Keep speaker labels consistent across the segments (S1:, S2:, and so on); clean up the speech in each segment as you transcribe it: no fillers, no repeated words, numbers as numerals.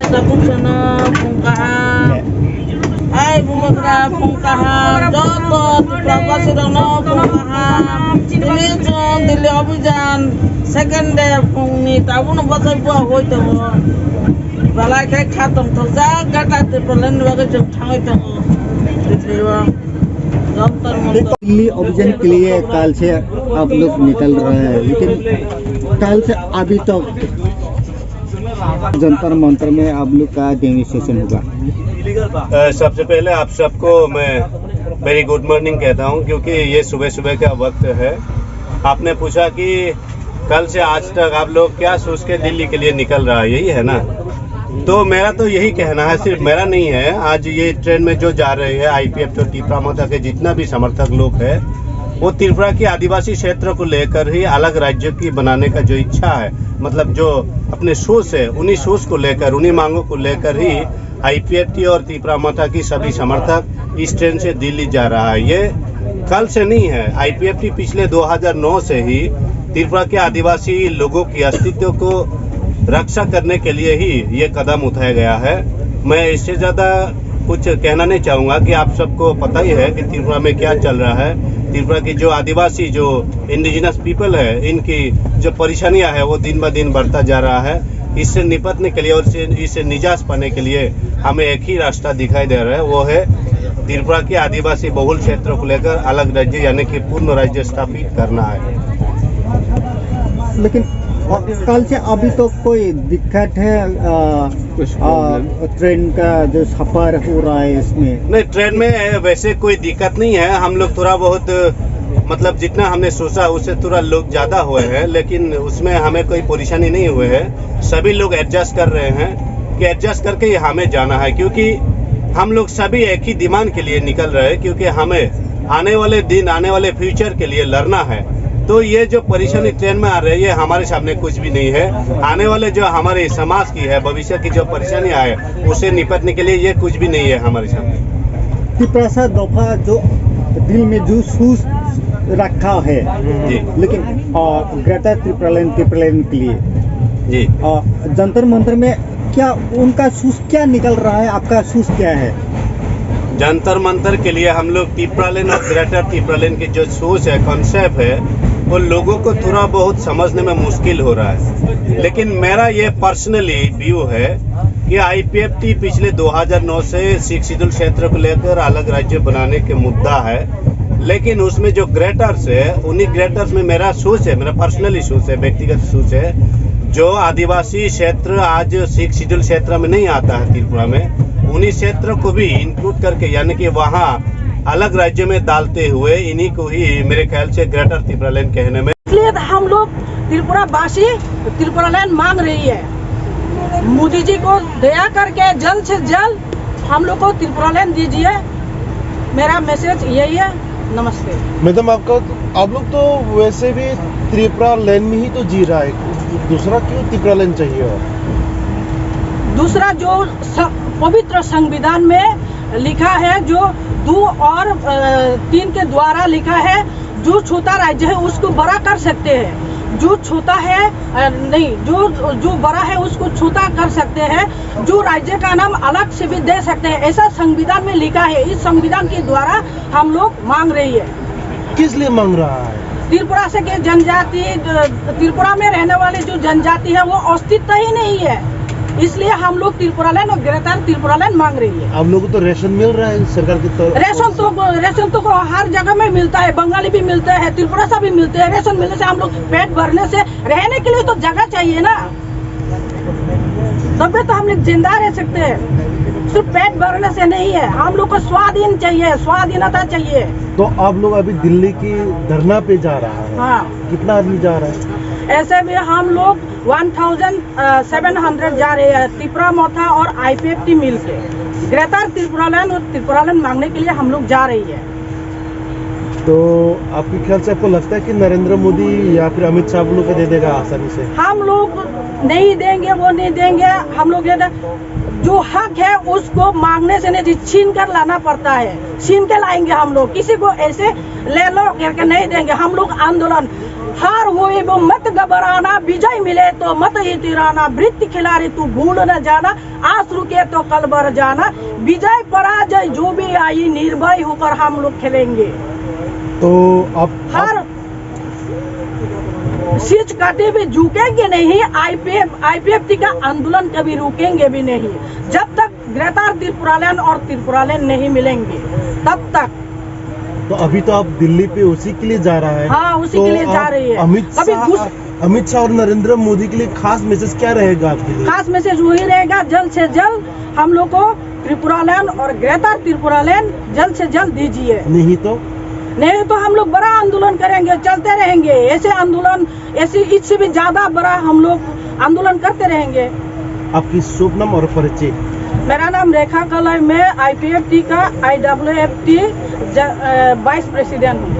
S1: basta kung sana pungkahan ay bumagra pungkahan joto tiprakasi dano pungkahan dili obijan second day pungni tabun basai bua hoito balai kai khatong thoja gata tipralan baga jog thangai to
S2: Delhi अभियान के लिए कल से आप लोग निकल रहे हैं, लेकिन कल से अभी तक जंतर मंतर में आप लोग का डेमोन्स्ट्रेशन होगा।
S3: सबसे पहले आप सबको मैं वेरी गुड मॉर्निंग कहता हूं, क्योंकि ये सुबह सुबह का वक्त है। आपने पूछा कि कल से आज तक आप लोग क्या सोच के दिल्ली के लिए निकल रहा है, यही है ना? तो मेरा तो यही कहना है, सिर्फ मेरा नहीं है। आज ये ट्रेन में जो जा रहे हैं आईपीएफ तो त्रिपुरा माता के जितना भी समर्थक लोग हैं, वो त्रिपुरा के आदिवासी क्षेत्र को लेकर ही अलग राज्य की बनाने का जो इच्छा है, मतलब जो अपने सोच है, उन्हीं सोच को लेकर, उन्हीं मांगों को लेकर ही आईपीएफटी और त्रिपुरा माता की सभी समर्थक इस ट्रेन से दिल्ली जा रहा है। ये कल से नहीं है। आईपीएफटी पिछले 2009 से ही त्रिपुरा के आदिवासी लोगों की अस्तित्व को रक्षा करने के लिए ही ये कदम उठाया गया है। मैं इससे ज़्यादा कुछ कहना नहीं चाहूँगा कि आप सबको पता ही है कि त्रिपुरा में क्या चल रहा है। त्रिपुरा की जो आदिवासी जो इंडिजिनस पीपल है, इनकी जो परेशानियाँ है वो दिन ब दिन बढ़ता जा रहा है। इससे निपटने के लिए और इससे निजात पाने के लिए हमें एक ही रास्ता दिखाई दे रहा है, वो है त्रिपुरा के आदिवासी बहुल क्षेत्रों को लेकर अलग राज्य यानी कि पूर्ण राज्य स्थापित करना है।
S2: लेकिन कल से अभी तो कोई दिक्कत है ट्रेन का जो सफर हो रहा है इसमें?
S3: नहीं, ट्रेन में वैसे कोई दिक्कत नहीं है। हम लोग थोड़ा बहुत मतलब जितना हमने सोचा उससे थोड़ा लोग ज़्यादा हुए हैं, लेकिन उसमें हमें कोई परेशानी नहीं हुए है। सभी लोग एडजस्ट कर रहे हैं कि एडजस्ट करके ही हमें जाना है, क्योंकि हम लोग सभी एक ही डिमांड के लिए निकल रहे हैं, क्योंकि हमें आने वाले दिन, आने वाले फ्यूचर के लिए लड़ना है। तो ये जो परेशानी ट्रेन में आ रही है, ये हमारे सामने कुछ भी नहीं है। आने वाले जो हमारे समाज की है, भविष्य की जो परेशानियां है, उसे निपटने के लिए ये कुछ भी नहीं है हमारे सामने।
S2: त्रिपुरा दफा जो दिल में जो सूझ रखा है
S3: जी,
S2: लेकिन ग्रेटर त्रिपुरालैंड के लिए
S3: जी
S2: जंतर मंतर में क्या उनका सूझ क्या निकल रहा है? आपका सूझ क्या है?
S3: जंतर मंतर के लिए हम लोग त्रिपुरालैंड और ग्रेटर त्रिपुरालैंड की जो सोच है, कॉन्सेप्ट है, वो लोगों को थोड़ा बहुत समझने में मुश्किल हो रहा है। लेकिन मेरा ये पर्सनली व्यू है कि आईपीएफटी पिछले 2009 से सिख शेड्यूल क्षेत्र को लेकर अलग राज्य बनाने के मुद्दा है, लेकिन उसमें जो ग्रेटर्स है, उन्हीं ग्रेटर्स में मेरा सोच है, मेरा पर्सनली सोच है, व्यक्तिगत सोच है, जो आदिवासी क्षेत्र आज सिख शेड्यूल क्षेत्र में नहीं आता है त्रिपुरा में, उन्हीं क्षेत्र को भी इंक्लूड करके यानी कि वहाँ अलग राज्य में डालते हुए इन्हीं को ही मेरे ख्याल से ग्रेटर त्रिपुरालैंड कहने में।
S4: इसलिए हम लोग त्रिपुरा वासी त्रिपुरालैंड मांग रही है। मोदी जी को दया करके जल्द से जल्द हम लोग को त्रिपुरालैंड दीजिए। मेरा मैसेज यही है। नमस्ते
S5: मैडम, आप लोग तो वैसे भी त्रिपुरालैंड में ही तो जी रहा है, दूसरा क्यों त्रिपुरालैंड चाहिए? और
S4: दूसरा जो पवित्र संविधान में लिखा है, जो 2 और 3 के द्वारा लिखा है, जो छोटा राज्य है उसको बड़ा कर सकते हैं, जो छोटा है नहीं, जो बड़ा है उसको छोटा कर सकते हैं, जो राज्य का नाम अलग से भी दे सकते हैं, ऐसा संविधान में लिखा है। इस संविधान के द्वारा हम लोग मांग रही है।
S5: किस लिए मांग रहा है?
S4: त्रिपुरा से के जनजाति, त्रिपुरा में रहने वाली जो जनजाति है वो अस्तित्व ही नहीं है, इसलिए हम लोग त्रिपुरालैंड और ग्रेटर त्रिपुरालैंड मांग रही है।
S5: आप लोगों को तो रेशन मिल रहा है सरकार की तरफ?
S4: रेशन तो हर जगह में मिलता है, बंगाली भी मिलते हैं, त्रिपुरा से भी मिलते हैं। रेशन मिलने से हम लोग पेट भरने से, रहने के लिए तो जगह चाहिए ना, तब तो हम लोग जिंदा रह सकते हैं। सिर्फ पेट भरने से नहीं है, हम लोग को स्वाधीन चाहिए, स्वाधीनता चाहिए।
S5: तो आप लोग अभी दिल्ली की धरना पे जा रहा है?
S4: हाँ।
S5: कितना आदमी जा रहा है?
S4: ऐसे भी हम लोग 1700 जा रहे हैं, त्रिपुरा माता और आईपीएफटी मिल के ग्रेटर त्रिपुरालैंड और त्रिपुरालैंड मांगने के लिए हम लोग जा रही है।
S5: तो आपके ख्याल से आपको लगता है कि नरेंद्र मोदी या फिर अमित शाह लोग को दे देगा आसानी से?
S4: हम लोग नहीं देंगे, वो नहीं देंगे। हम लोग जो हक है उसको मांगने से नहीं, छीन कर लाना पड़ता है, छीन के लाएंगे हम लोग। किसी को ऐसे ले लो करके नहीं देंगे। हम लोग आंदोलन हार हुए वो मत घबराना, विजय मिले तो मत ही तिराना, वृत्ति खिलाड़ी तू भूल न जाना, आस रुके तो कल बर जाना, विजय पराजय जो भी आई निर्भय होकर हम लोग खेलेंगे।
S5: तो आप
S4: हर शीर्ष काटे भी झुकेंगे नहीं, आईपीएफटी का आंदोलन कभी रुकेंगे भी नहीं, जब तक ग्रेटर त्रिपुरालैंड और त्रिपुरालैंड नहीं मिलेंगे तब तक।
S5: तो अभी तो आप दिल्ली पे उसी के लिए जा रहा है।
S4: हाँ, उसी
S5: तो
S4: के लिए जा रही है।
S5: अमित शाह और नरेंद्र मोदी के लिए खास मैसेज क्या रहेगा आपके लिए?
S4: खास मैसेज वही रहेगा, जल्द से जल्द हम लोग को त्रिपुरालैंड और ग्रेटर त्रिपुरालैंड जल्द से जल्द दीजिए।
S5: नहीं तो
S4: हम लोग बड़ा आंदोलन करेंगे, चलते रहेंगे ऐसे आंदोलन, ऐसे इससे भी ज्यादा बड़ा हम लोग आंदोलन करते रहेंगे।
S5: आपकी शुभ नाम और परिचय?
S4: मेरा नाम रेखा कलाई, मैं आईपीएफटी का IWFT वाइस प्रेसिडेंट हूँ।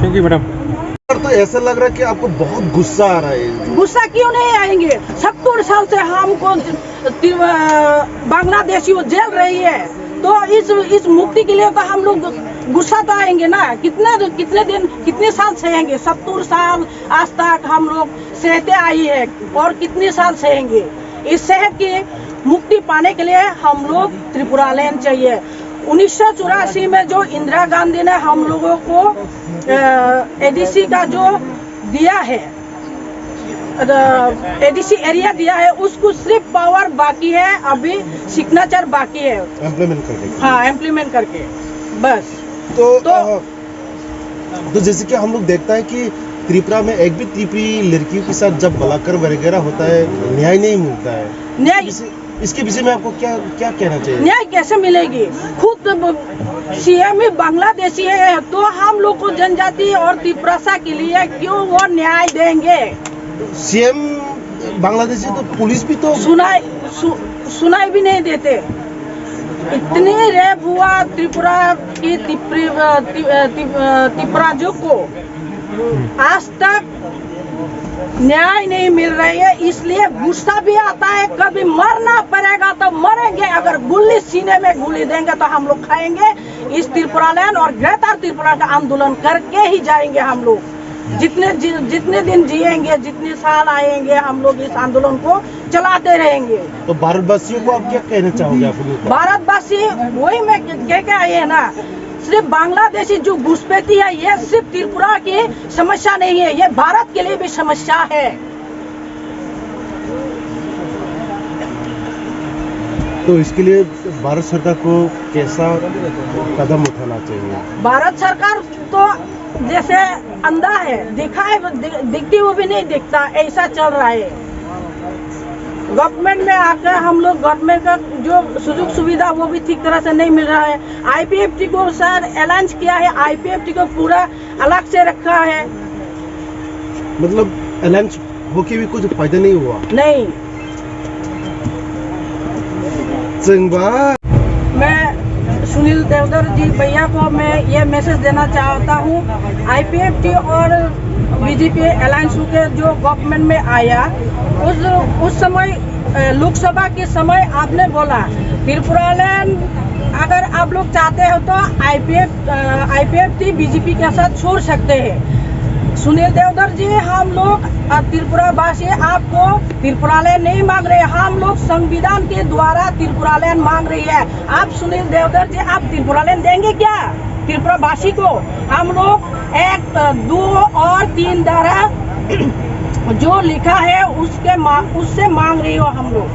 S5: Thank you madam. तो ऐसा लग रहा है कि आपको बहुत गुस्सा आ रहा है।
S4: गुस्सा क्यों नहीं आएंगे? 70 साल से हमको बांग्लादेशी जेल रही है, तो इस मुक्ति के लिए तो हम लोग गुस्सा तो आएंगे ना। कितने दिन कितने साल सहेंगे? 70 साल आज तक हम लोग सहते आई है, और कितने साल सहेंगे? इस शहर की मुक्ति पाने के लिए हम लोग त्रिपुरालैंड चाहिए। 1984 में जो इंदिरा गांधी ने हम लोगों को एडीसी का जो दिया है, एडीसी एरिया दिया है, उसको सिर्फ पावर बाकी है, अभी सिग्नेचर बाकी है
S5: इम्प्लीमेंट करके।
S4: हाँ, इम्प्लीमेंट करके बस।
S5: तो जैसे कि हम लोग देखता है कि त्रिपुरा में एक भी त्रिपुरी लड़कियों के साथ जब बलात्कार वगैरह होता है, न्याय नहीं मिलता है।
S4: न्याय,
S5: इसके विषय में आपको क्या कहना चाहिए?
S4: न्याय कैसे मिलेगी? खुद सीएम ही बांग्लादेशी है, तो हम लोग को जनजाति और त्रिपुरा के लिए क्यों वो न्याय देंगे?
S5: सीएम बांग्लादेशी तो पुलिस भी तो
S4: सुनाई भी नहीं देते। इतनी रेप हुआ त्रिपुरा की त्रिपुराजों को, आज तक न्याय नहीं मिल रही है, इसलिए गुस्सा भी आता है। कभी मरना पड़ेगा तो मरेंगे, अगर गुल्ली सीने में गोली देंगे तो हम लोग खाएंगे। इस त्रिपुरालैंड और ग्रेटर त्रिपुरा का आंदोलन करके ही जाएंगे हम लोग। जितने दिन जिएंगे, जितने साल आएंगे, हम लोग इस आंदोलन को चलाते रहेंगे।
S5: तो भारतवासियों को आप क्या कहना चाहोगे? आप
S4: भारतवासी वही मैं कह के आई है ना, सिर्फ बांग्लादेशी जो घुसपैठी है, ये सिर्फ त्रिपुरा की समस्या नहीं है, ये भारत के लिए भी समस्या है।
S5: तो इसके लिए भारत सरकार को कैसा कदम उठाना चाहिए?
S4: भारत सरकार तो जैसे अंधा है, दिखती वो भी नहीं दिखता, ऐसा चल रहा है। गवर्नमेंट में आकर हम लोग गवर्नमेंट का जो सुযোগ सुविधा वो भी ठीक तरह से नहीं मिल रहा है। आईपीएफटी को सर अलाउंस किया है, आईपीएफटी को पूरा अलग से रखा है।
S5: मतलब अलाउंस होके भी कुछ फायदा नहीं हुआ?
S4: नहीं। मैं सुनील देवधर जी भैया को मैं ये मैसेज देना चाहता हूँ, आईपीएफटी और बीजेपी अलायंस के जो गवर्नमेंट में आया, उस समय लोकसभा के समय आपने बोला त्रिपुरालैंड अगर आप लोग चाहते हो तो आईपीएफटी बीजेपी के साथ छोड़ सकते हैं। सुनील देवधर जी, हम लोग त्रिपुरावासी आपको त्रिपुरालैंड नहीं मांग रहे, हम लोग संविधान के द्वारा त्रिपुरालैंड मांग रही है। आप सुनील देवधर जी, आप त्रिपुरालैंड देंगे क्या त्रिपुरावासी को? हम लोग 1, 2 और 3 धारा जो लिखा है उससे मांग रही हो हम लोग।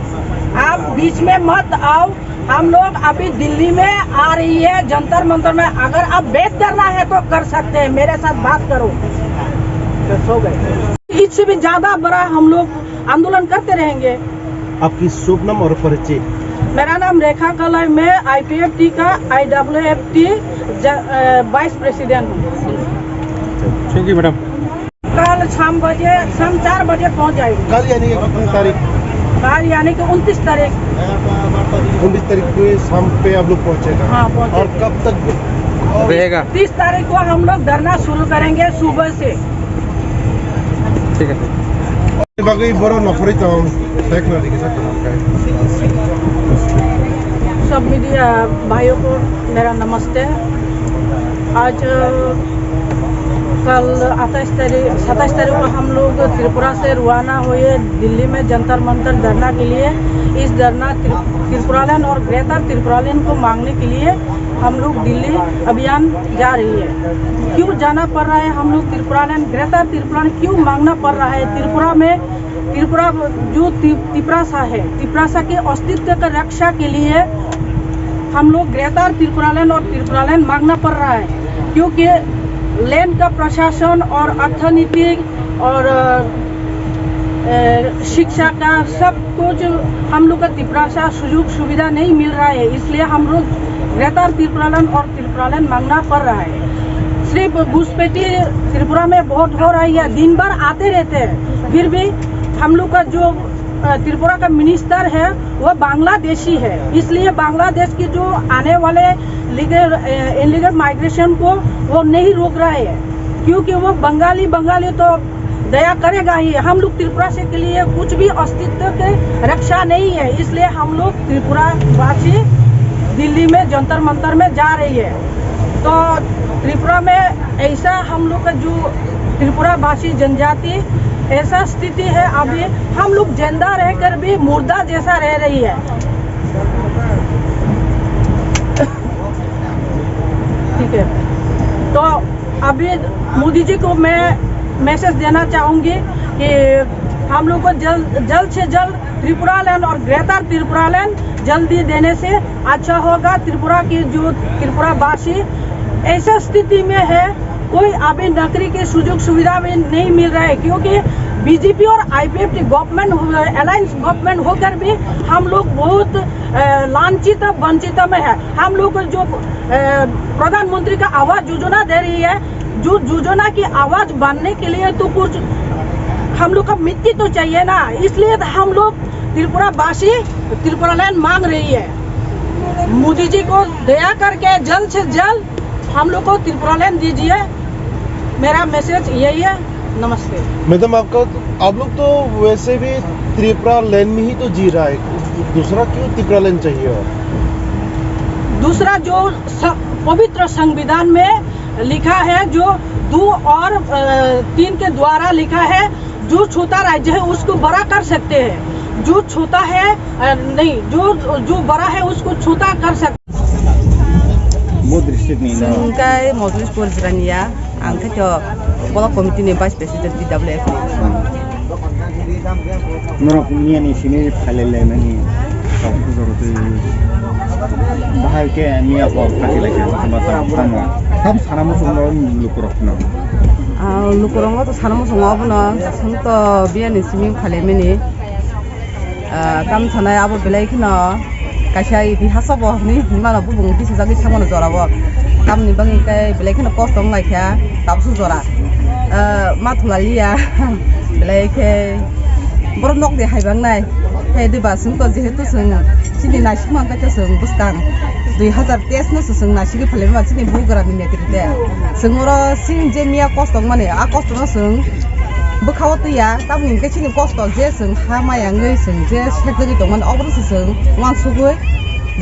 S4: आप बीच में मत आओ। हम लोग अभी दिल्ली में आ रही है जंतर मंतर में, अगर आप बैठ करना है तो कर सकते हैं, मेरे साथ बात करो। हो गए, इससे भी ज्यादा बड़ा हम लोग आंदोलन करते रहेंगे।
S5: आपकी शुभ नाम और परिचय?
S4: मेरा नाम रेखा कलाई, मैं आईपीएफटी का IWFT वाइस प्रेसिडेंट हूँ।
S5: Thank you madam.
S4: कल शाम 4 बजे पहुँच जाएगी।
S5: कल यानी कितनी तारीख?
S4: कल यानी कि 29 तारीख।
S5: 29 तारीख को शाम पे आप लोग पहुँचेगा?
S4: हाँ, पहुँचेगा।
S5: और कब तक रहेगा?
S4: 30 तारीख को हम लोग धरना शुरू करेंगे सुबह से।
S5: ठीक है। बाकी बड़ा नफरी ताऊ टेक्नोलॉजी के साथ
S4: सब मीडिया भाइयों को मेरा नमस्ते। आज कल 27 तारीख को हम लोग त्रिपुरा से रवाना हुए दिल्ली में जंतर मंतर धरना के लिए। इस धरना त्रिपुरालैंड और ग्रेटर त्रिपुरालैंड को मांगने के लिए हम लोग दिल्ली अभियान जा रही है। क्यों जाना पड़ रहा है हम लोग त्रिपुरालैंड ग्रेटर त्रिपुरालैंड क्यों मांगना पड़ रहा है? त्रिपुरा जो तिपरासा है, तिपरासा के अस्तित्व की रक्षा के लिए हम लोग ग्रेटर त्रिपुरालैंड और त्रिपुरालैंड मांगना पड़ रहा है। क्योंकि लैंड का प्रशासन और अर्थनीति और शिक्षा का सब कुछ हम लोग का त्रिपुरा सुযোগ सुविधा नहीं मिल रहा है। इसलिए हम लोग ग्रेटर त्रिपुरालैंड और त्रिपुरालैंड मांगना पड़ रहा है। सिर्फ घुसपैठी त्रिपुरा में बहुत हो रही है, दिन भर आते रहते हैं। फिर भी हम लोग का जो त्रिपुरा का मिनिस्टर है वह बांग्लादेशी है। इसलिए बांग्लादेश की जो आने वाले इलीगल माइग्रेशन को वो नहीं रोक रहे हैं। क्योंकि वो बंगाली तो दया करेगा ही। हम लोग त्रिपुरा से के लिए कुछ भी अस्तित्व के रक्षा नहीं है। इसलिए हम लोग त्रिपुरा वासी दिल्ली में जंतर मंतर में जा रही है। तो त्रिपुरा में ऐसा हम लोग का जो त्रिपुरा भाषी जनजाति ऐसा स्थिति है, अभी हम लोग जिंदा रहकर भी मुर्दा जैसा रह रही है। ठीक है, तो अभी मोदी जी को मैं मैसेज देना चाहूँगी कि हम लोग को जल्द से जल्द त्रिपुरालैंड और ग्रेटर त्रिपुरालैंड जल्दी देने से अच्छा होगा। त्रिपुरा की जो त्रिपुरावासी ऐसा स्थिति में है, कोई अभी नौकरी की सुযোগ सुविधा भी नहीं मिल रहा है। क्योंकि बीजेपी और आईपीएफ गवर्नमेंट अलायंस गवर्नमेंट होकर भी हम लोग बहुत लांछित वंचित में है। हम लोग जो प्रधानमंत्री का आवास योजना दे रही है, जो योजना की आवाज बनने के लिए तो कुछ हम लोग का मिट्टी तो चाहिए ना। इसलिए हम लोग त्रिपुरावासी त्रिपुरालैंड मांग रही है। मोदी जी को दया करके जल्द से जल्द हम लोग को त्रिपुरालैंड दीजिए। मेरा मैसेज यही है। नमस्ते
S5: मैडम, आप लोग तो वैसे भी त्रिपुरा लैंड में ही तो जी रहा है, दूसरा क्यों त्रिपुरा लैंड चाहिए? और
S4: दूसरा जो पवित्र संविधान में लिखा है, जो 2 और 3 के द्वारा लिखा है, जो छोटा राज्य है उसको बड़ा कर सकते हैं। जो छोटा है नहीं, जो बड़ा है उसको छोटा कर सकते।
S6: Sungkai Majelis Perjalanan angka jo bola komite ni vice president DWF ni.
S2: Merok ni ni sini khalele nani. Sabtu zaruti. Bahai ke ni apa kaki lagi sama sama. Kam sana musuh orang lukurok na.
S6: Lukurong tu sana musuh apa na? Sungto biar ni sini khaleme ni. Kam sana apa belai kena. Kasih ihasa boh ni mana bubung kisi lagi sama nak jora boh. Kam ni bang ikai belai kena kosong lagi ya, tak su jora. Matulali ya, belai ke beronok di hai bang nai. Hai di basung tu jehitu sung sini nasi mang kaca sung buskan. 2013 na sung nasi ke paling macam ni bukan ni terite. Sung orang sing jemia kosong mana? Kosong sung. Bekawat tu ya, tapi ni kecil ni kosong je seng hama yang ni seng je sekali lagi dongan orang seng wan suku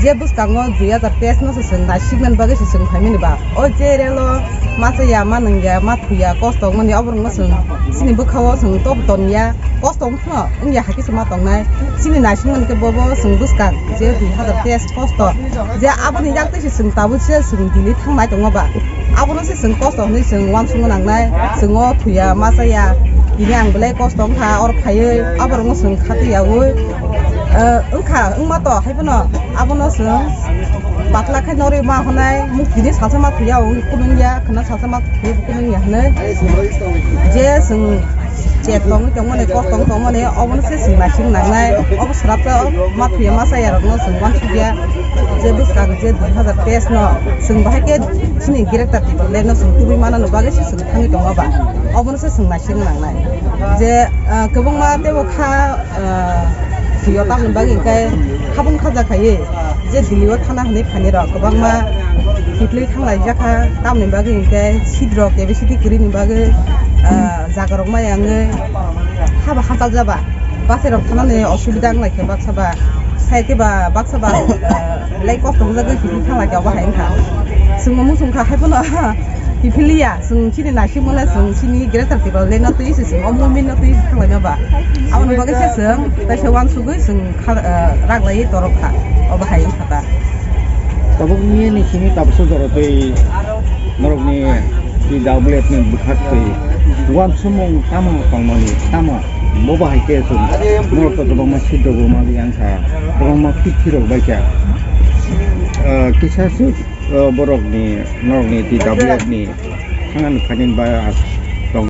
S6: je bus kango dia tertes no seng nasi man bagai seng kami ni ba. Oh je relo masa ya mana ya matu ya kosong man ya orang seng sini bekawat seng top ton ya kosong no ni ya haki semua tong nai sini nasi man ke bobo seng bus kan je dia tertes kosong je apa ni yang tu seng tahu je seng dili thang mai tong ba. Apa ni seng kosong ni seng wan suku nang nai seng oh tu ya masa ya ini yang belai kosong tha orang kaya apa orang seng khati ya woi engkau engmato hai pun apa no seng batla kai nori mah honai mungkin sasa mah tuya orang kuning ya kena sasa mah kuning ya ne je seng cetong cong mana kosong cong mana apa no seng nasi nang nai apa serapnya mah tuya masa ya orang seng wan tuya je bus kang je hada tes no seng bahaya sini direct tapi berlain no seng tubi mana no bagai seng kami cong apa apa no seng nasi nang nai je kebung mah teh wakha dia tak membagi kai kabung kaza kai je diliwat thana hne khani ra kebang mah hitli thanglai jaka tam membagi kai sidro ke besi kiri membagi jagarok mah yang haba hatal jaba basirok thana ne osubida nglai ke baksaba sai ke ba baksaba lai kosong jaga hitli thanglai ke ba hain kha sungmu sungkha hai pun Pipilia sung chini nasi mula sung chini greater people le na tui sung omumin na tui thanglai na ba awan bagai se sung ta sewan sugui sung raglai torok kha obahai khata
S2: tabuk ni sini tapsu dorotei norok ni di double ni bukhat tei wan sumong tama pangmali tama mobahai ke sung norok to bang ma siddo go ma yang sa bang ma pichiro baikya kisah borok ni norok ni di double ni hangan khanin ba